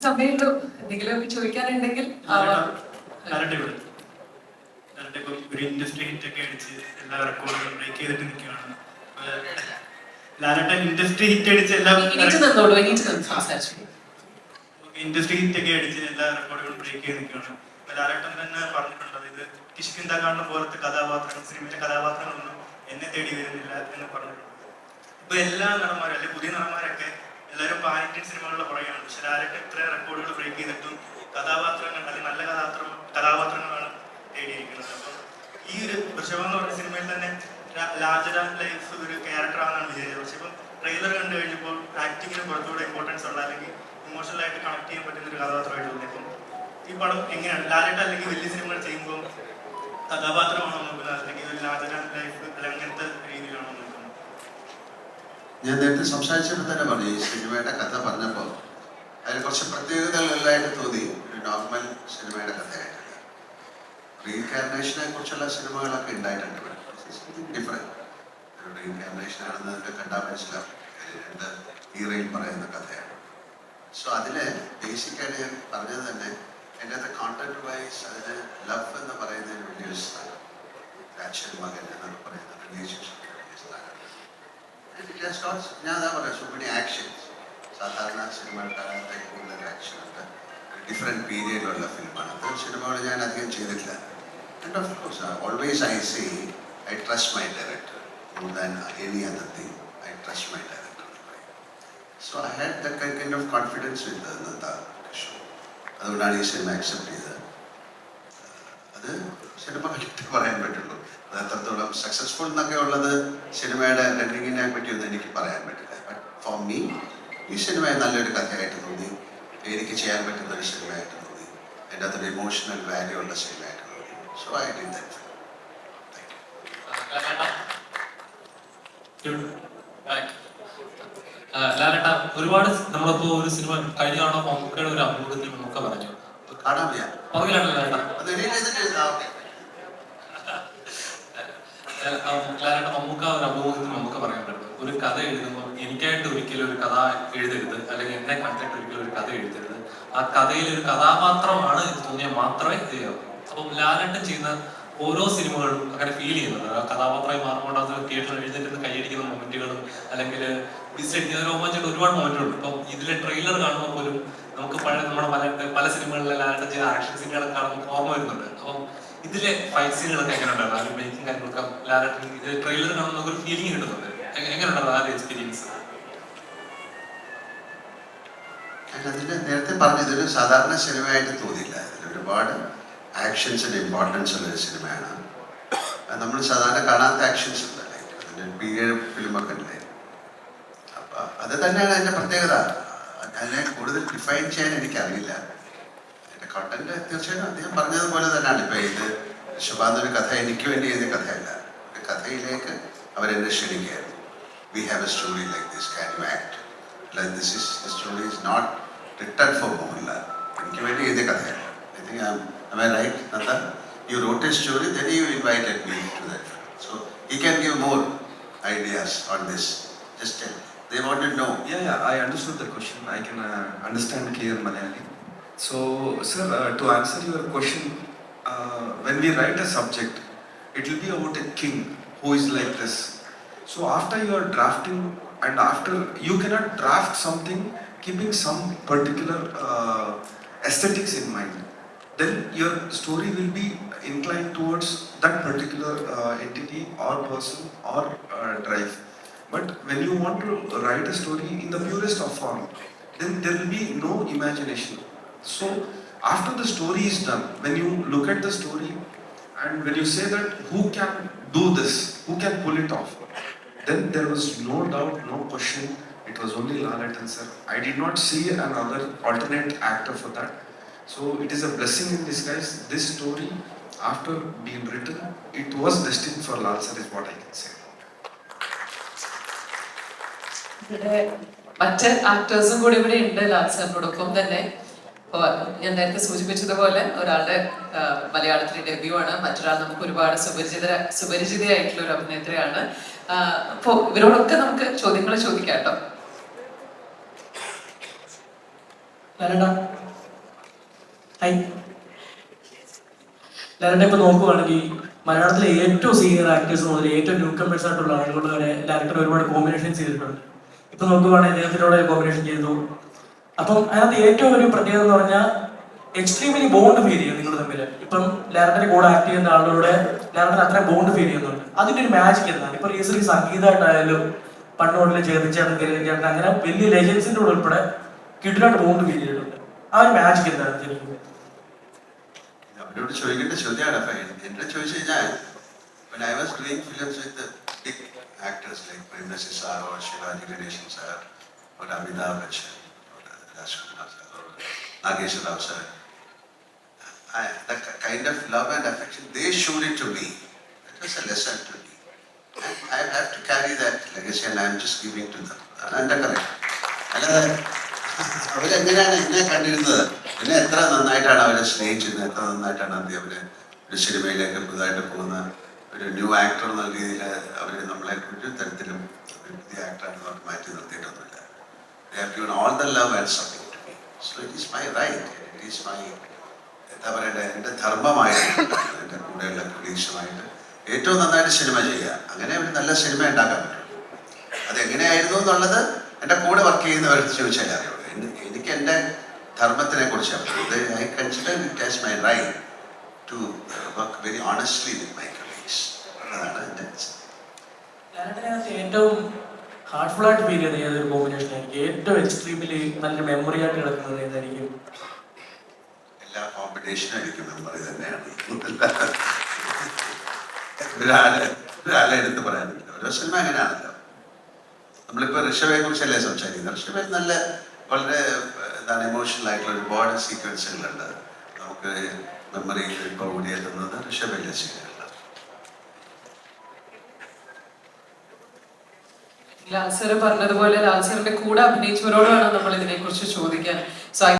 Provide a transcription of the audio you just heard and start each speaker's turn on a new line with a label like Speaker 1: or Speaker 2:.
Speaker 1: സമയമുള്ളൂ. എന്തെങ്കിലുമൊക്കെ ചോദിക്കാനുണ്ടെങ്കിൽ
Speaker 2: ഒരു industry hit ഒക്കെ അടിച്ച് എല്ലാ റെക്കോർഡുകളും ബ്രേക്ക് ചെയ്തിട്ട് നിൽക്കുകയാണ്. ലാലേട്ടൻ ഇൻഡസ്ട്രി ഹിറ്റ് അടിച്ച് ഇൻഡസ്ട്രി ഹിറ്റ് ഒക്കെ അടിച്ച് എല്ലാ റെക്കോർഡുകളും ബ്രേക്ക് ചെയ്ത് നിൽക്കുകയാണ്. ലാലേട്ടൻ തന്നെ പറഞ്ഞിട്ടുള്ളത് ഇത് കിഷ്കിന്ദ കാണുന്ന പോലത്തെ കഥാപാത്രങ്ങൾ, സിനിമയിലെ കഥാപാത്രങ്ങളൊന്നും എന്നെ തേടി വരുന്നില്ല എന്ന് പറഞ്ഞിട്ടുണ്ട്. ഇപ്പൊ എല്ലാ നടന്മാരും അല്ലെങ്കിൽ പുതിയ നടന്മാരൊക്കെ എല്ലാവരും പാൻ ഇന്ത്യൻ സിനിമകളുടെ പുറകെയാണ്. പക്ഷെ ലാലേട്ടൻ ഇത്ര റെക്കോർഡുകൾ ബ്രേക്ക് ചെയ്തിട്ടും കഥാപാത്രങ്ങൾ അല്ലെങ്കിൽ നല്ല കഥാപാത്രങ്ങളാണ് തേടിയിരിക്കുന്നത്. അപ്പം ഈ ഒരു വൃഷഭം എന്ന് പറഞ്ഞ സിനിമയിൽ തന്നെ ലാർജർ ആൻഡ് ലൈഫ് ഒരു ക്യാരക്ടറാണെന്നാണ് വിചാരിച്ചത്. പക്ഷെ ഇപ്പം ട്രെയിലർ കണ്ടു കഴിഞ്ഞപ്പോൾ ആക്ടിങ്ങിന് കുറച്ചുകൂടെ ഇമ്പോർട്ടൻസ് ഉള്ള അല്ലെങ്കിൽ ഇമോഷണലായിട്ട് കണക്ട് ചെയ്യാൻ പറ്റുന്ന ഒരു കഥാപാത്രമായിട്ട് തോന്നി. അപ്പം ഈ പടം എങ്ങനെയാണ് ലാലേട്ടൻ അല്ലെങ്കിൽ വലിയ സിനിമകൾ ചെയ്യുമ്പോൾ കഥാപാത്രമാണോ നോക്കുന്നത് അല്ലെങ്കിൽ ഒരു ലാർജർ ആൻഡ് ലൈഫ് അല്ലെങ്കിൽ അങ്ങനത്തെ രീതിയിലാണോ നോക്കുന്നത്?
Speaker 3: ഞാൻ നേരത്തെ സംസാരിച്ചപ്പോൾ തന്നെ പറഞ്ഞു, ഈ സിനിമയുടെ കഥ പറഞ്ഞപ്പോൾ അതിൽ കുറച്ച് പ്രത്യേകതകളെല്ലായിട്ട് തോന്നി. ഒരു നോർമൽ സിനിമയുടെ കഥയായിട്ടുണ്ട്. റീഇൻകാർണേഷനെ കുറിച്ചുള്ള സിനിമകളൊക്കെ ഉണ്ടായിട്ടുണ്ട്. ഡിഫറെൻറ്റ് റീഇൻകാർണേഷൻ ആണെന്നൊക്കെ കണ്ടാൽ മനസ്സിലാവും. രണ്ട് ഹീറോയിൽ പറയുന്ന കഥയാണ്. സോ അതില് ബേസിക്കായിട്ട് ഞാൻ പറഞ്ഞത് തന്നെ എൻ്റെ അകത്ത് കോണ്ടന്റ് വൈസ് അതിന് ലവ് എന്ന് പറയുന്നതിന് വലിയൊരു സ്ഥാനം, അച്ഛൻ മകൻ എന്നൊക്കെ പറയുന്ന റിലേഷൻഷിപ്പ് ഞാൻ അതാ പറയാം. So many actions. സാധാരണ സിനിമകൾ കാണാത്ത കൂടുതൽ ആക്ഷൻ ഉണ്ട്. ഡിഫറെൻറ്റ് പീരിയഡിലുള്ള ഫിലിമാണ്. അത് സിനിമകൾ ഞാൻ അധികം ചെയ്തിട്ടില്ല. And of course always I say I trust my director more than any other thing. I trust my director. So I had that kind of confidence with Nanda Kishore. അതുകൊണ്ടാണ് ഈ cinema accept ചെയ്തത്. അത് cinema കണ്ടിട്ട് പറയാൻ പറ്റുള്ളൂ. അത് എത്രത്തോളം successful എന്നൊക്കെ ഉള്ളത് സിനിമയുടെ റണ്ണിങ്ങിനെ പറ്റിയൊന്നും എനിക്ക് പറയാൻ പറ്റില്ല. ബട്ട് ഫോർ മീ ഈ സിനിമ നല്ലൊരു കഥയായിട്ട് തോന്നി. എനിക്ക് ചെയ്യാൻ പറ്റുന്ന ഒരു സിനിമയായിട്ട് തോന്നി. എൻ്റെ അതൊരു ഇമോഷണൽ വാല്യൂ ഉള്ള സിനിമയായിട്ട് തോന്നി. So I did that film.
Speaker 4: ലാലേട്ട, ഒരുപാട് നമ്മളിപ്പോ ഒരു സിനിമ കഴിഞ്ഞ കാണാൻ മമ്മൂക്കയുടെ ഒരു അഭിമുഖത്തിൽ മമ്മൂക്ക പറഞ്ഞു. പുറകിലാണ് ലാലേട്ട. ലാലേട്ട മമ്മൂക്ക ഒരു അഭിമുഖത്തിൽ മമ്മൂക്ക പറയാറുണ്ട്, ഒരു കഥ എഴുതുമ്പോൾ എനിക്കായിട്ട് ഒരിക്കലും ഒരു കഥ എഴുതരുത്, അല്ലെങ്കിൽ എന്നെ കണ്ടിട്ട് ഒരിക്കലും ഒരു കഥ എഴുതരുത്. ആ കഥയിൽ ഒരു കഥാപാത്രമാണ് ഇത് തോന്നിയാൽ മാത്രമേ ഇത് ചെയ്യാവൂ. അപ്പം ലാലേട്ടൻ ചെയ്യുന്ന ഓരോ സിനിമകളും അങ്ങനെ ഫീൽ ചെയ്യുന്നുണ്ട്. ആ കഥാപാത്രമായി മാറുമ്പോൾ അത് തിയേറ്ററിൽ എഴുന്നേറ്റ് കൈയടിക്കുന്ന മൊമെന്റുകളും അല്ലെങ്കിൽ ഡിസൈഡ് രോമാഞ്ചിട്ട് ഒരുപാട് മൊമെന്റുണ്ട്. ഇപ്പം ഇതിലെ ട്രെയിലർ കാണുമ്പോൾ പോലും നമുക്ക് നമ്മുടെ പല സിനിമകളിലെ ലാലേട്ടൻ ചെയ്ത ആക്ഷൻ സീനുകളൊക്കെ കാണുമ്പോൾ ഓർമ്മ വരുന്നുണ്ട്. അപ്പം ഇതിലെ ഫൈറ്റ് സീനുകളൊക്കെ എങ്ങനെ ഉണ്ടായിരുന്നു? ആ മേക്കിംഗ് കാര്യങ്ങളൊക്കെ ലാലേട്ടൻ ഇത് ട്രെയിലർ കാണുമ്പോൾ നമുക്ക് ഒരു ഫീലിംഗ് കിട്ടുന്നുണ്ട്. എങ്ങനെ ഉണ്ടായിരുന്നു ആ ഒരു എക്സ്പീരിയൻസ്?
Speaker 3: അതിന്റെ നേരത്തെ പറഞ്ഞു, ഇതൊരു സാധാരണ സിനിമയായിട്ട് തോന്നിയില്ല. ഇതിൽ ഒരുപാട് ആക്ഷൻസിന് ഇമ്പോർട്ടൻസ് ഉള്ള ഒരു സിനിമയാണ്. നമ്മൾ സാധാരണ കാണാത്ത ആക്ഷൻസ് ഉണ്ടല്ലേ, അതിൻ്റെ പീരിയഡ് ഫിലിമൊക്കെ ഉണ്ടല്ലേ. അപ്പം അത് തന്നെയാണ് അതിൻ്റെ പ്രത്യേകത. അതിനെ കൂടുതൽ ഡിഫൈൻ ചെയ്യാൻ എനിക്കറിയില്ല. എൻ്റെ കണ്ടന്റ് തീർച്ചയായും അദ്ദേഹം പറഞ്ഞതുപോലെ തന്നെയാണ്. ഇപ്പം ഇത് ശുഭാന്തൊരു കഥ എനിക്ക് വേണ്ടി എഴുതിയ കഥയല്ല. ഒരു കഥയിലേക്ക് അവരെന്നെ ക്ഷണിക്കുകയായിരുന്നു. We have a story like this, can you act like this? This story is not written for Mohanlal. എനിക്ക് വേണ്ടി എഴുതിയ കഥയല്ല. I think am I right, Nanda? You wrote a story, then you invited me to that. So he can give more ideas on this. Just tell. They want to know.
Speaker 5: Yeah, I understood the question. I can understand clear Malayali. So, sir, to answer your question, when we write a subject, it will be about a king who is like this. So after you are drafting, and after you cannot draft something keeping some particular aesthetics in mind, then your story will be inclined towards that particular entity or person or drive. But when you want to write a story in the purest of form, then there will be no imagination. So after the story is done, when you look at the story and when you say that who can do this, who can pull it off, then there was no doubt, no question, it was only Lalatan sir. I did not see another alternate actor for that. So it is a blessing in disguise. This story, after being written, it was destined for Lal sir, is what I can say.
Speaker 1: മറ്റ് ആക്ടേഴ്സും കൂടി ഇവിടെ ഉണ്ട് ലാൽ സാറിനോടൊപ്പം തന്നെ. ഞാൻ നേരത്തെ സൂചിപ്പിച്ചതുപോലെ ഒരാളുടെ മലയാളത്തിലെ ഡെബ്യൂ ആണ്, മറ്റൊരാൾ നമുക്ക് ഒരുപാട് സുപരിചിതയായിട്ടുള്ള ഒരു അഭിനേത്രിയാണ്. അപ്പോൾ ഇവരോടൊക്കെ നമുക്ക് ചോദ്യങ്ങൾ ചോദിക്കാം കേട്ടോ.
Speaker 6: ലാലേട്ടൻ ഇപ്പൊ നോക്കുവാണെങ്കിൽ മലയാളത്തിലെ ഏറ്റവും സീനിയർ ആക്ടേഴ്സ് മുതൽ ഏറ്റവും ന്യൂ കമേഴ്സ് ആയിട്ടുള്ള ആളുകൾ വരെ ലാലേട്ടൻ ഒരുപാട് കോമ്പിനേഷൻ ചെയ്തിട്ടുണ്ട്. ഇപ്പൊ നോക്കുവാണെങ്കിൽ അദ്ദേഹത്തിനോട് കോമ്പിനേഷൻ ചെയ്തു. അപ്പം അതിനകത്ത് ഏറ്റവും ഒരു പ്രത്യേകത എന്ന് പറഞ്ഞാൽ എക്സ്ട്രീംലി ബോണ്ട് ഫീൽ ചെയ്യും നിങ്ങൾ തമ്മിൽ. ഇപ്പം ലാലേട്ടന്റെ കൂടെ ആക്ട് ചെയ്യുന്ന ആളുകളുടെ ലാലേട്ടൻ അത്രയും ബോണ്ട് ഫീൽ ചെയ്യുന്നുണ്ട്. അതിന്റെ ഒരു മാജിക് എന്താണ്? ഇപ്പൊ റീസെന്റ് സംഗീതമായിട്ടായാലും പണ്ട് മുതൽ ചേർച്ചേട്ടൻ ചേട്ടൻ അങ്ങനെ വലിയ ലെജൻസിന്റെ കൂടെ ഉൾപ്പെടെ കിടിലായിട്ട് ബോണ്ട് ഫീൽ ചെയ്തിട്ടുണ്ട്. ആ ഒരു മാജിക് എന്താണ് ശരിക്കും?
Speaker 3: അവരോട് ചോദിക്കേണ്ട ചോദ്യമാണ്. അപ്പൊ എന്നെ ചോദിച്ചു കഴിഞ്ഞാൽ when I was doing films with the big actors like Prem Nasi sir or Shivaji Ganesan sir or Amitabh Bachchan or Rajkumar sir or Nageswar Rao sir, the kind of love and affection they showed it to me, that was a lesson to me. And I have to carry that legacy and I am just giving to them. And correct. അല്ലാതെ അവരെങ്ങനെയാണ് എന്നെ കണ്ടിരുന്നത്, എന്നെ എത്ര നന്നായിട്ടാണ് അവരെ സ്നേഹിച്ചിരുന്നത്, എത്ര നന്നായിട്ടാണ് അവര് ഒരു സിനിമയിലേക്ക് പുതുതായിട്ട് പോകുന്ന ഒരു ന്യൂ ആക്ടർ എന്ന രീതിയിൽ അവർ നമ്മളെ ഒരു തരത്തിലും ഒരു പുതിയ ആക്ടറായിട്ട് നമുക്ക് മാറ്റി നിർത്തിയിട്ടൊന്നുമില്ല. They have given all the love and support to me. So it is my right, it is my എന്താ പറയണ്ടേ, എൻ്റെ ധർമ്മമായിട്ട് എൻ്റെ കൂടെയുള്ള കൊളീഗ്സുമായിട്ട് ഏറ്റവും നന്നായിട്ട് സിനിമ ചെയ്യുക. അങ്ങനെ ഒരു നല്ല സിനിമ ഉണ്ടാക്കാൻ പറ്റും. അതെങ്ങനെയായിരുന്നു എന്നുള്ളത് എൻ്റെ കൂടെ വർക്ക് ചെയ്യുന്നവർക്ക് ചോദിച്ചാൽ അറിയുള്ളൂ. എനിക്ക് എൻ്റെ ധർമ്മത്തിനെ കുറിച്ചാണ്. I consider it as my right to work very honestly with my colleagues. അതാണ് എൻ്റെ
Speaker 6: ലാലേട്ടനകത്ത് ഏറ്റവും ഹാർട്ട്ഫുൾ ആയിട്ട് ഫീൽ ചെയ്ത ഏതൊരു കോമ്പിനേഷൻ ആയിരിക്കും? ഏറ്റവും എക്സ്ട്രീമിലി നല്ലൊരു മെമ്മറി ആയിട്ട് കിടക്കുന്നത് ഏതായിരിക്കും?
Speaker 3: എല്ലാ കോമ്പിനേഷനും എനിക്ക് മെമ്മറി തന്നെയാണ്. ഒരാളെ എടുത്ത് പറയാനില്ല. ഓരോ സിനിമ അങ്ങനെയാണല്ലോ. നമ്മളിപ്പോൾ ഋഷഭയെ കുറിച്ചല്ലേ സംസാരിക്കുന്നത്. ഋഷഭ നല്ല വളരെ എന്താണ് ഇമോഷണൽ ആയിട്ടുള്ള ഒരുപാട് സീക്വൻസുകളുണ്ട്. നമുക്ക് മെമ്മറിയിൽ ഇപ്പോൾ ഓടിയെത്തുന്നത് ഋഷഭയിലെ സീനുകളാണ്.
Speaker 1: ലാൽ സാറ് പറഞ്ഞതുപോലെ ലാൽ സാറിന്റെ കൂടെ അഭിനയിച്ചവരോടാണ് നമ്മൾ ഇതിനെ കുറിച്ച് ചോദിക്കാൻ. സോ